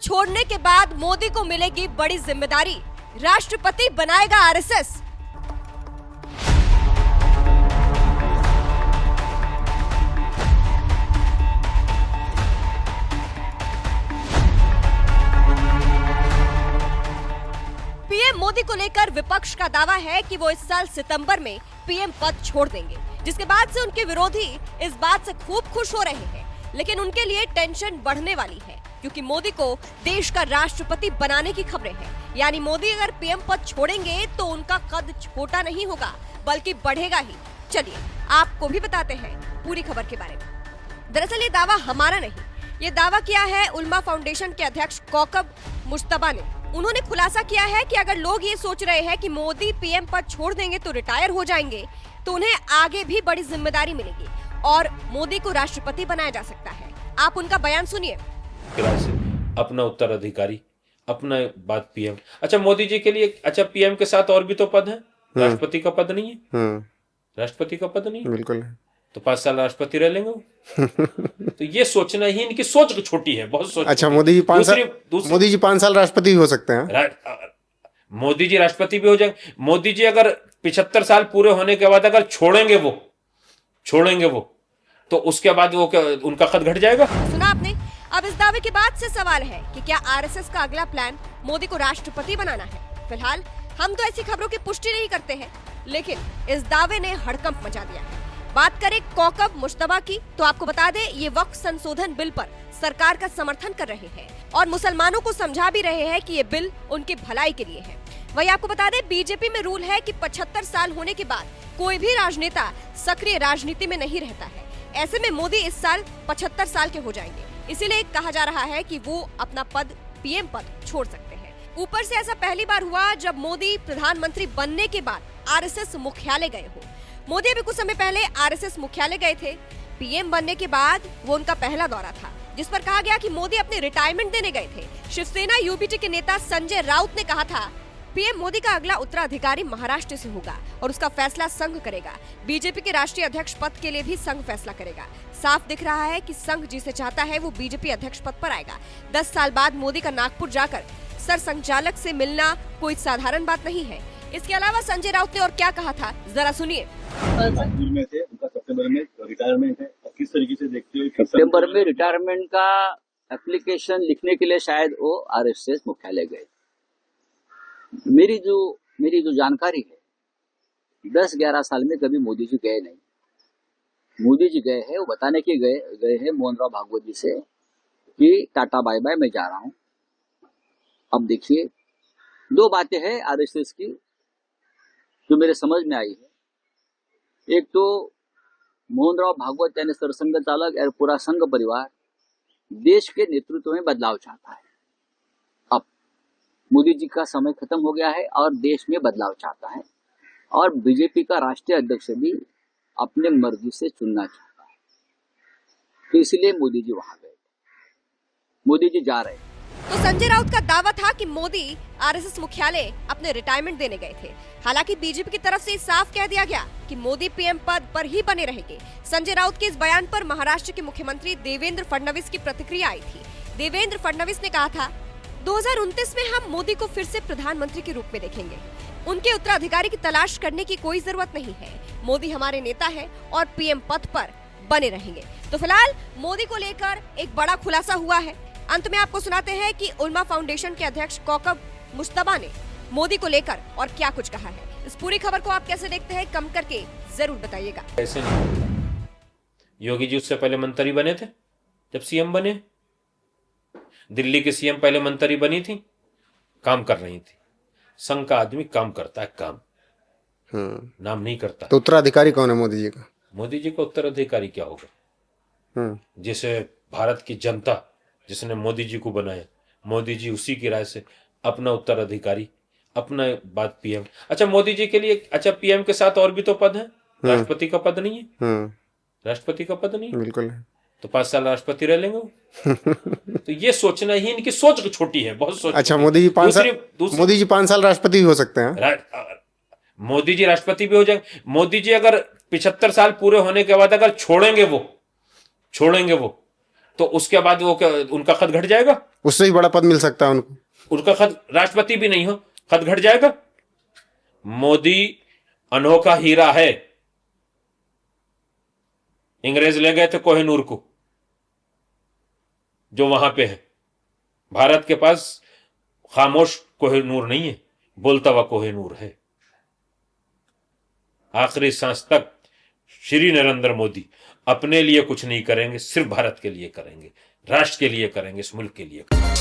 छोड़ने के बाद मोदी को मिलेगी बड़ी जिम्मेदारी, राष्ट्रपति बनाएगा आरएसएस। पीएम मोदी को लेकर विपक्ष का दावा है कि वो इस साल सितंबर में पीएम पद छोड़ देंगे, जिसके बाद से उनके विरोधी इस बात से खूब खुश हो रहे हैं। लेकिन उनके लिए टेंशन बढ़ने वाली है, क्योंकि मोदी को देश का राष्ट्रपति बनाने की खबरें हैं। यानी मोदी अगर पीएम पद छोड़ेंगे तो उनका कद छोटा नहीं होगा, बल्कि बढ़ेगा ही। चलिए आपको भी बताते हैं पूरी खबर के बारे में। दरअसल ये दावा हमारा नहीं, ये दावा किया है उल्मा फाउंडेशन के अध्यक्ष कौकब मुश्तबा ने। उन्होंने खुलासा किया है कि अगर लोग ये सोच रहे हैं कि मोदी पीएम पद छोड़ देंगे तो रिटायर हो जाएंगे, तो उन्हें आगे भी बड़ी जिम्मेदारी मिलेगी और मोदी को राष्ट्रपति बनाया जा सकता है। आप उनका बयान सुनिए। अपना उत्तराधिकारी, अपना बाद पीएम। अच्छा, मोदी जी के लिए अच्छा पीएम के साथ और भी तो पद है, राष्ट्रपति का पद नहीं है। राष्ट्रपति का पद नहीं है, बिल्कुल है। तो 5 साल राष्ट्रपति रह लेंगे वो। तो ये सोचना ही इनकी सोच छोटी है, बहुत सोच। अच्छा, मोदी जी 5 साल राष्ट्रपति भी हो सकते हैं। मोदी जी राष्ट्रपति भी हो जाएंगे। मोदी जी अगर 75 साल पूरे होने के बाद अगर छोड़ेंगे वो तो उसके बाद वो क्या उनका कद घट जाएगा? सुना आपने। अब इस दावे के बाद से सवाल है कि क्या आरएसएस का अगला प्लान मोदी को राष्ट्रपति बनाना है। फिलहाल हम तो ऐसी खबरों की पुष्टि नहीं करते हैं, लेकिन इस दावे ने हड़कंप मचा दिया है। बात करें कौकब मुश्तबा की, तो आपको बता दें ये वक्फ संशोधन बिल पर सरकार का समर्थन कर रहे हैं और मुसलमानों को समझा भी रहे हैं कि ये बिल उनकी भलाई के लिए है। वही आपको बता दें बीजेपी में रूल है कि 75 साल होने के बाद कोई भी राजनेता सक्रिय राजनीति में नहीं रहता है। ऐसे में मोदी इस साल 75 साल के हो जाएंगे, इसीलिए कहा जा रहा है कि वो अपना पद पीएम पद छोड़ सकते हैं। ऊपर से ऐसा पहली बार हुआ जब मोदी प्रधानमंत्री बनने के बाद आरएसएस मुख्यालय गए हो। मोदी अभी कुछ समय पहले आरएसएस मुख्यालय गए थे। पीएम बनने के बाद वो उनका पहला दौरा था, जिस पर कहा गया कि मोदी अपने रिटायरमेंट देने गए थे। शिवसेना यूबीटी के नेता संजय राउत ने कहा था पीएम मोदी का अगला उत्तराधिकारी महाराष्ट्र से होगा और उसका फैसला संघ करेगा। बीजेपी के राष्ट्रीय अध्यक्ष पद के लिए भी संघ फैसला करेगा। साफ दिख रहा है कि संघ जिसे चाहता है वो बीजेपी अध्यक्ष पद पर आएगा। 10 साल बाद मोदी का नागपुर जाकर सरसंघचालक से मिलना कोई साधारण बात नहीं है। इसके अलावा संजय राउत ने और क्या कहा था, जरा सुनिए। में थे, उनका सितंबर में रिटायरमेंट है, और किस तरीके से देखते हो? सितंबर में रिटायरमेंट का एप्लीकेशन लिखने के लिए शायद वो आरएसएस मुख्यालय गए। मेरी जो जानकारी है 10-11 साल में कभी मोदी जी गए नहीं। मोदी जी गए हैं वो बताने के गए हैं मोहन राव भागवत जी से कि टाटा बाय बाय मैं जा रहा हूं। अब देखिए 2 बातें हैं आरएसएस की जो मेरे समझ में आई है। एक तो मोहन राव भागवत यानी सरसंघ चालक और पूरा संघ परिवार देश के नेतृत्व में बदलाव चाहता है। अब मोदी जी का समय खत्म हो गया है और देश में बदलाव चाहता है, और बीजेपी का राष्ट्रीय अध्यक्ष भी अपने मर्जी से चुनना चाहता है। तो इसलिए मोदी जी वहां गए, मोदी जी जा रहे हैं। तो संजय राउत का दावा था कि मोदी आरएसएस मुख्यालय अपने रिटायरमेंट देने गए थे। हालांकि बीजेपी की तरफ से साफ कह दिया गया कि मोदी पीएम पद पर ही बने रहेंगे। संजय राउत के इस बयान पर महाराष्ट्र के मुख्यमंत्री देवेंद्र फडणवीस की प्रतिक्रिया आई थी। देवेंद्र फडणवीस ने कहा था 2029 में हम मोदी को फिर से प्रधानमंत्री के रूप में देखेंगे। उनके उत्तराधिकारी की तलाश करने की कोई जरूरत नहीं है। मोदी हमारे नेता है और पीएम पद पर बने रहेंगे। तो फिलहाल मोदी को लेकर एक बड़ा खुलासा हुआ है। अंत में आपको सुनाते हैं कि उल्मा फाउंडेशन के अध्यक्ष कौकब मुश्तबा ने मोदी को लेकर और क्या कुछ कहा है। इस पूरी खबर को आप कैसे देखते हैं, कम करके जरूर बताइएगा। ऐसे नहीं, योगी जी उससे पहले मंत्री बने थे। जब सीएम बने, दिल्ली के सीएम पहले मंत्री बनी थी, काम कर रही थी। संघ का आदमी काम करता है, काम नाम नहीं करता। तो उत्तराधिकारी कौन है मोदी जी का? मोदी जी का उत्तराधिकारी क्या होगा? जिसे भारत की जनता जिसने मोदी जी को बनाया, मोदी जी उसी की राय से अपना उत्तराधिकारी, अपना बाद पीएम। अच्छा, मोदी जी के लिए अच्छा पीएम के साथ और भी तो पद है, राष्ट्रपति का पद नहीं है। राष्ट्रपति का पद नहीं है, बिल्कुल है। तो 5 साल राष्ट्रपति रह लेंगे वो। तो ये सोचना ही इनकी सोच छोटी है, बहुत सोच। अच्छा, मोदी जी 5 साल राष्ट्रपति भी हो सकते हैं। मोदी जी राष्ट्रपति भी हो जाएंगे। मोदी जी अगर 75 साल पूरे होने के बाद अगर छोड़ेंगे वो तो उसके बाद वो उनका कद घट जाएगा, उससे ही बड़ा पद मिल सकता है उनको। उनका कद राष्ट्रपति भी नहीं हो, कद घट जाएगा। मोदी अनोखा हीरा है। अंग्रेज ले गए थे कोहिनूर को, जो वहां पे है। भारत के पास खामोश कोहिनूर नहीं है, बोलता हुआ कोहिनूर है। आखिरी सांस तक श्री नरेंद्र मोदी अपने लिए कुछ नहीं करेंगे, सिर्फ भारत के लिए करेंगे, राष्ट्र के लिए करेंगे, इस मुल्क के लिए करेंगे।